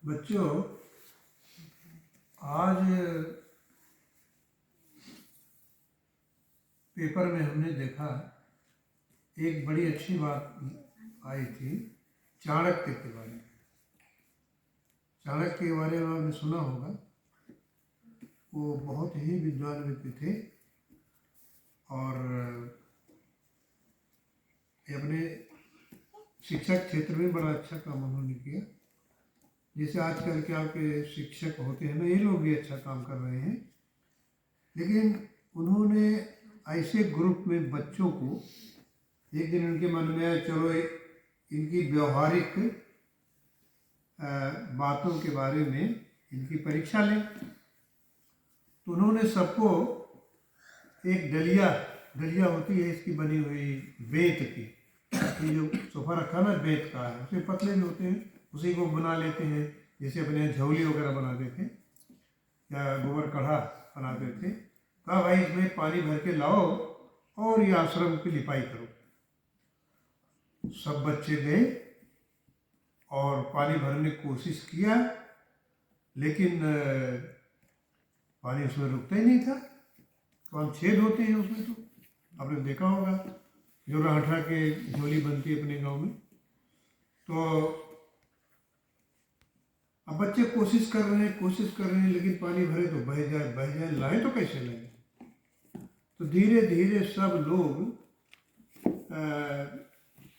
बच्चों, आज पेपर में हमने देखा एक बड़ी अच्छी बात आई थी चाणक्य के बारे में। चाणक्य के बारे में आपने सुना होगा। वो बहुत ही विद्वान व्यक्ति थे और अपने शिक्षा क्षेत्र में बड़ा अच्छा काम उन्होंने किया। जैसे आजकल के आपके शिक्षक होते हैं ना, ये लोग भी अच्छा काम कर रहे हैं, लेकिन उन्होंने ऐसे ग्रुप में बच्चों को एक दिन उनके मन में आया, चलो इनकी व्यवहारिक बातों के बारे में इनकी परीक्षा लें। तो उन्होंने सबको एक डलिया होती है इसकी बनी हुई बेंत की, ये जो सोफा रखा ना बेंत का है, उसमें पतले भी होते हैं, उसी को बना लेते हैं। जैसे अपने झोली वगैरह बनाते थे या गोबर कढ़ा बनाते थे। कहा भाई इसमें पानी भर के लाओ और ये आश्रम की लिपाई करो। सब बच्चे गए और पानी भरने की कोशिश किया, लेकिन पानी उसमें रुकता ही नहीं था। तो हम छेद होते हैं उसमें, तो आपने देखा होगा जो राठा के झोली बनती है अपने गांव में। तो अब बच्चे कोशिश कर रहे हैं, लेकिन पानी भरे तो बह जाए, लाए तो कैसे लाए। तो धीरे धीरे सब लोग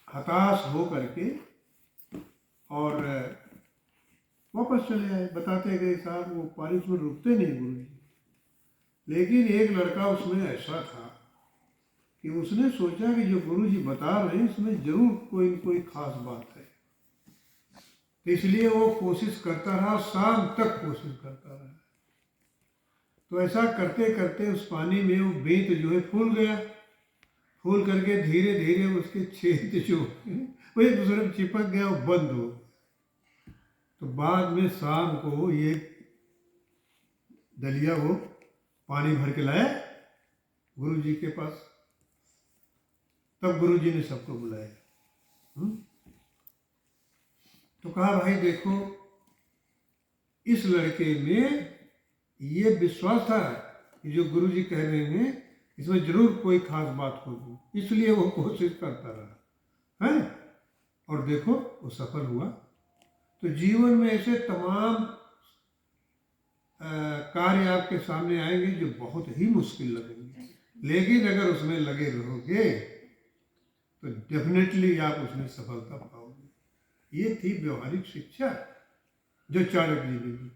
हताश हो करके और वापस चले आए। बताते गए साहब वो पानी उसमें रुकते नहीं गुरुजी। लेकिन एक लड़का उसमें ऐसा था कि उसने सोचा कि जो गुरुजी बता रहे हैं इसमें जरूर कोई न कोई खास बात है। तो इसलिए वो कोशिश करता रहा, शाम तक कोशिश करता रहा। तो ऐसा करते करते उस पानी में वो बेंत जो है फूल गया। फूल करके धीरे धीरे उसके छेद जो वो एक दूसरे में चिपक गया, वो बंद हो। तो बाद में शाम को ये दलिया वो पानी भर के लाया गुरुजी के पास। तब गुरुजी ने सबको बुलाया। तो कहा भाई देखो, इस लड़के में ये विश्वास था कि जो गुरुजी कह रहे हैं इसमें जरूर कोई खास बात होगी, इसलिए वो कोशिश करता रहा है और देखो वो सफल हुआ। तो जीवन में ऐसे तमाम कार्य आपके सामने आएंगे जो बहुत ही मुश्किल लगेंगे, लेकिन अगर उसमें लगे रहोगे तो डेफिनेटली आप उसमें सफलता पाओगे। ये थी व्यवहारिक शिक्षा जो चाणक्य जी ने दी।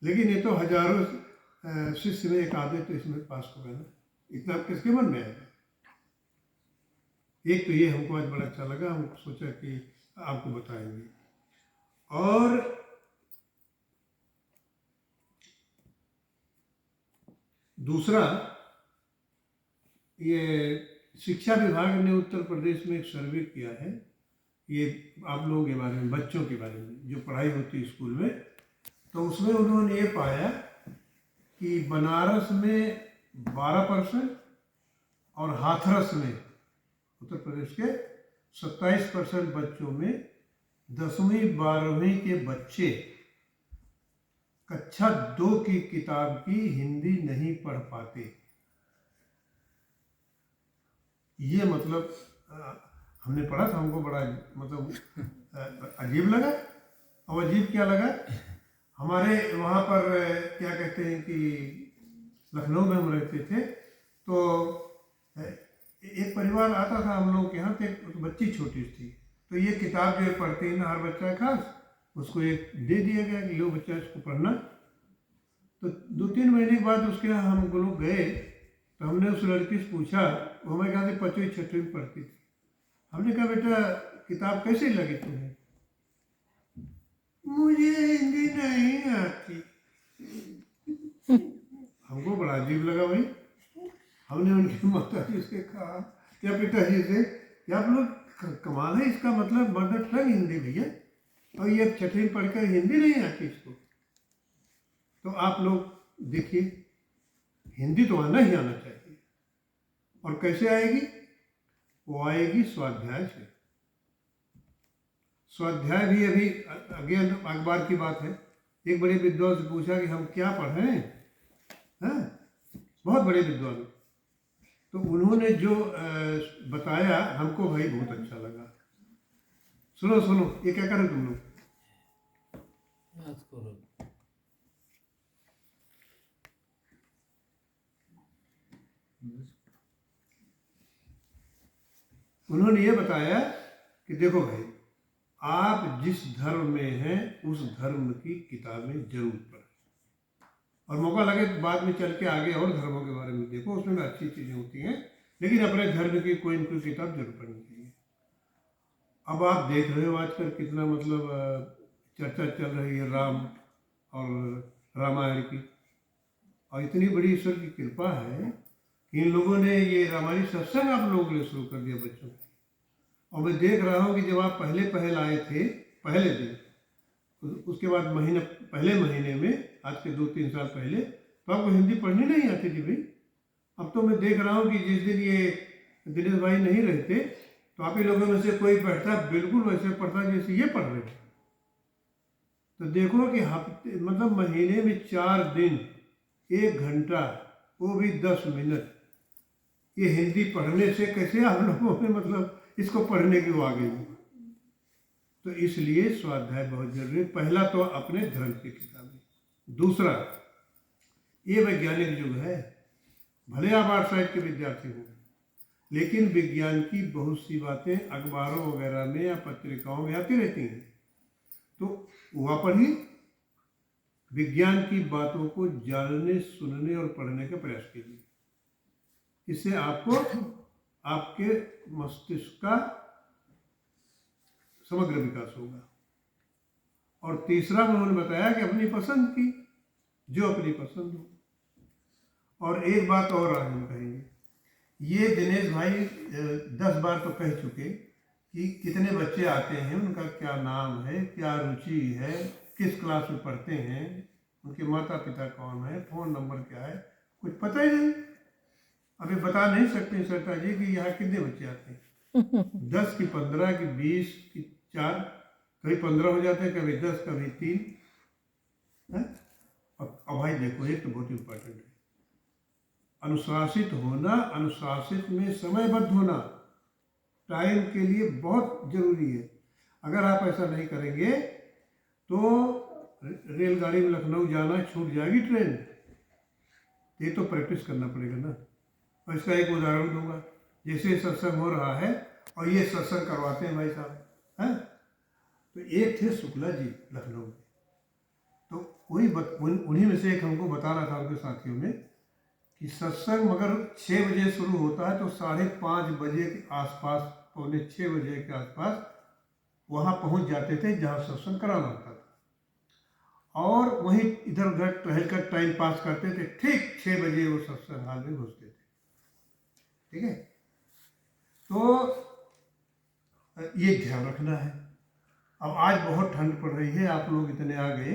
लेकिन ये तो हजारों शिष्य में एक आधे तो इसमें पास होगा ना, इतना किसके मन में आएगा। एक तो ये हमको आज बड़ा अच्छा लगा, हम सोचा कि आपको बताएंगे। और दूसरा, ये शिक्षा विभाग ने उत्तर प्रदेश में एक सर्वे किया है, ये आप लोगों के बारे में, बच्चों के बारे में जो पढ़ाई होती है स्कूल में। तो उसमें उन्होंने ये पाया कि बनारस में 12% और हाथरस में उत्तर प्रदेश के 27% बच्चों में 10वीं 12वीं के बच्चे कक्षा 2 की किताब की हिंदी नहीं पढ़ पाते। ये मतलब हमने पढ़ा था, हमको बड़ा मतलब अजीब लगा। और अजीब क्या लगा, हमारे वहाँ पर क्या कहते हैं कि लखनऊ में हम रहते थे, तो एक परिवार आता था हम लोग के यहाँ, तो एक बच्ची छोटी थी, तो ये किताब जो पढ़ते हैं ना हर बच्चा खास, उसको एक दे दिया गया कि लो बच्चा इसको पढ़ना। तो 2-3 महीने के बाद उसके यहाँ हम लोग गए, तो हमने उस लड़की से पूछा, वो हमारे यहाँ से 5वीं 6वीं में पढ़ती थी। हमने कहा बेटा किताब कैसी लगी तुम्हें? मुझे हिंदी नहीं आती। हमको बड़ा अजीब लगा भाई। हमने उनकी माता जी से कहा, क्या पिताजी से, क्या आप लोग कमाल है, इसका मतलब मदर टंग हिंदी भैया, और ये 6वीं पढ़कर हिंदी नहीं आती इसको। तो आप लोग देखिए, हिंदी तो आना ही आना चाहिए। और कैसे आएगी? वो आएगी स्वाध्याय से। स्वाध्याय भी अभी आगे अखबार की बात है। एक बड़े विद्वान से पूछा कि हम क्या पढ़ें, हैं, बहुत बड़े विद्वान, तो उन्होंने जो बताया हमको भाई बहुत अच्छा लगा। सुनो सुनो, ये क्या कर रहे तुम लोग? उन्होंने ये बताया कि देखो भाई, आप जिस धर्म में हैं उस धर्म की किताबें जरूर पढ़ें, और मौका लगे तो बाद में चल के आगे और धर्मों के बारे में देखो, उसमें अच्छी चीज़ें होती हैं, लेकिन अपने धर्म की कोई न कोई किताब जरूर पढ़नी चाहिए। अब आप देख रहे हो आजकल कितना मतलब चर्चा चल रही है राम और रामायण की, और इतनी बड़ी ईश्वर की कृपा है कि इन लोगों ने ये रामायण सत्संग आप लोगों के लिए शुरू कर दिया बच्चों को। और मैं देख रहा हूँ कि जब आप पहले आए थे पहले दिन, उसके बाद पहले महीने में, आज के 2-3 साल पहले, तो आपको हिंदी पढ़नी नहीं आती थी भाई। अब तो मैं देख रहा हूँ कि जिस दिन ये दिनेश भाई नहीं रहते तो आप ही लोगों में से कोई बैठता बिल्कुल वैसे पढ़ता जैसे ये पढ़ रहे थे। तो देखो कि हफ्ते मतलब महीने में 4 दिन 1 घंटा, वो भी 10 मिनट, ये हिंदी पढ़ने से कैसे आप लोगों में मतलब इसको पढ़ने की वो आगे हुई। तो इसलिए स्वाध्याय बहुत जरूरी है। पहला तो अपने धर्म की किताबें, दूसरा ये वैज्ञानिक युग है, भले आप आर्ट साइड के विद्यार्थी हो, लेकिन विज्ञान की बहुत सी बातें अखबारों वगैरह में या पत्रिकाओं में आती रहती हैं, तो वहाँ पढ़िए, विज्ञान की बातों को जानने, सुनने और पढ़ने का प्रयास कीजिए। इससे आपको आपके मस्तिष्क का समग्र विकास होगा। और तीसरा उन्होंने बताया कि अपनी पसंद की, जो अपनी पसंद हो। और एक बात और आज हम कहेंगे, ये दिनेश भाई 10 बार तो कह चुके कि कितने बच्चे आते हैं, उनका क्या नाम है, क्या रुचि है, किस क्लास में पढ़ते हैं, उनके माता पिता कौन है, फ़ोन नंबर क्या है, कुछ पता ही नहीं। अभी बता नहीं सकते सरकार जी कि यहाँ कितने बच्चे आते हैं। 10 की 15 की 20 की 4, कभी 15 हो जाते हैं, कभी 10, कभी 3 है। अब भाई देखो, एक तो बहुत इम्पोर्टेंट है अनुशासित होना, अनुशासित में समयबद्ध होना, टाइम के लिए बहुत जरूरी है। अगर आप ऐसा नहीं करेंगे तो रेलगाड़ी में लखनऊ जाना छूट जाएगी ट्रेन। ये तो प्रैक्टिस करना पड़ेगा ना। और इसका एक उदाहरण दूंगा, जैसे सत्संग हो रहा है और ये सत्संग करवाते हैं भाई साहब, हैं, तो एक थे शुक्ला जी लखनऊ में, तो उन्हीं में से एक हमको बता रहा था उनके साथियों में कि सत्संग मगर 6 बजे शुरू होता है तो 5:30 बजे के आसपास, 5:45 बजे के आसपास वहाँ पहुँच जाते थे जहाँ सत्संग कराना होता था, और वहीं इधर उधर टहल कर टाइम पास करते थे। ठीक 6 बजे वो सत्संग हाल में घुसते थे। ठीक है, तो ये ध्यान रखना है। अब आज बहुत ठंड पड़ रही है, आप लोग इतने आ गए,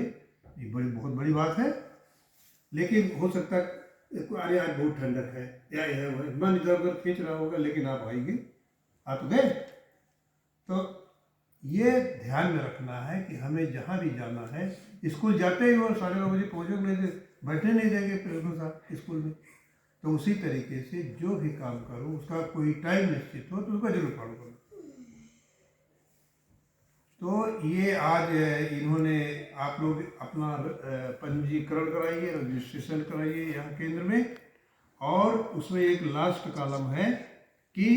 ये बहुत बड़ी बात है, लेकिन हो सकता है अरे आज बहुत ठंडक है या मन इधर उधर खींच रहा होगा, लेकिन आप आएंगे, आ तो गए। तो ये ध्यान में रखना है कि हमें जहाँ भी जाना है, स्कूल जाते ही वो 9:30 बजे पहुँचोगे, बैठने नहीं देंगे प्रिंसिपल साहब स्कूल में। तो उसी तरीके से जो भी काम करो उसका कोई टाइम निश्चित हो तो उसका जरूर फॉलो करो। तो ये आज इन्होंने, आप लोग अपना पंजीकरण कराइए, रजिस्ट्रेशन कराइए यहाँ केंद्र में, और उसमें एक लास्ट कॉलम है कि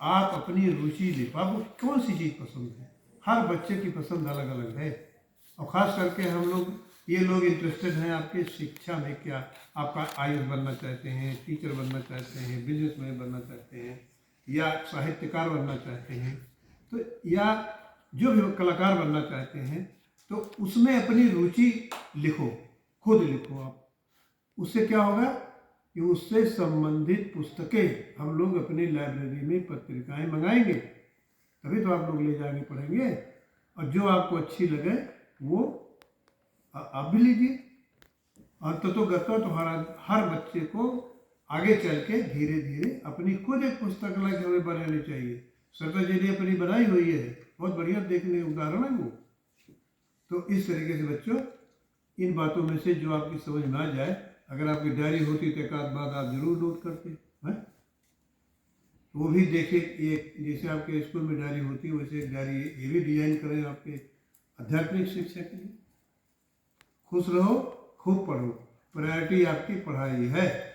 आप अपनी रुचि लिखो, आपको कौन सी चीज़ पसंद है। हर बच्चे की पसंद अलग अलग है, और ख़ास करके हम लोग ये लोग इंटरेस्टेड हैं आपके शिक्षा में, क्या आपका IAS बनना चाहते हैं, टीचर बनना चाहते हैं, बिजनेसमैन बनना चाहते हैं, या साहित्यकार बनना चाहते हैं, तो या जो भी कलाकार बनना चाहते हैं, तो उसमें अपनी रुचि लिखो, खुद लिखो आप। उससे क्या होगा कि उससे संबंधित पुस्तकें हम लोग अपनी लाइब्रेरी में पत्रिकाएं मंगाएंगे, तभी तो आप लोग ले जाके पढ़ेंगे, और जो आपको अच्छी लगे वो आप भी लीजिए। अंततोगत्वा तो हर बच्चे को आगे चल के धीरे धीरे अपनी खुद एक पुस्तकालय हमें बनानी चाहिए। सरदार जी ने अपनी बनाई हुई है, बहुत बढ़िया देखने उदाहरण है वो। तो इस तरीके से बच्चों इन बातों में से जो आपकी समझ में आ जाए, अगर आपकी डायरी होती तो एक आध बात आप जरूर नोट करते हैं, वो भी देखे। ये जैसे आपके स्कूल में डायरी होती है वैसे एक डायरी ये भी डिजाइन करें आपके आध्यात्मिक शिक्षा के लिए। खुश रहो, खूब पढ़ो, प्रायोरिटी आपकी पढ़ाई है।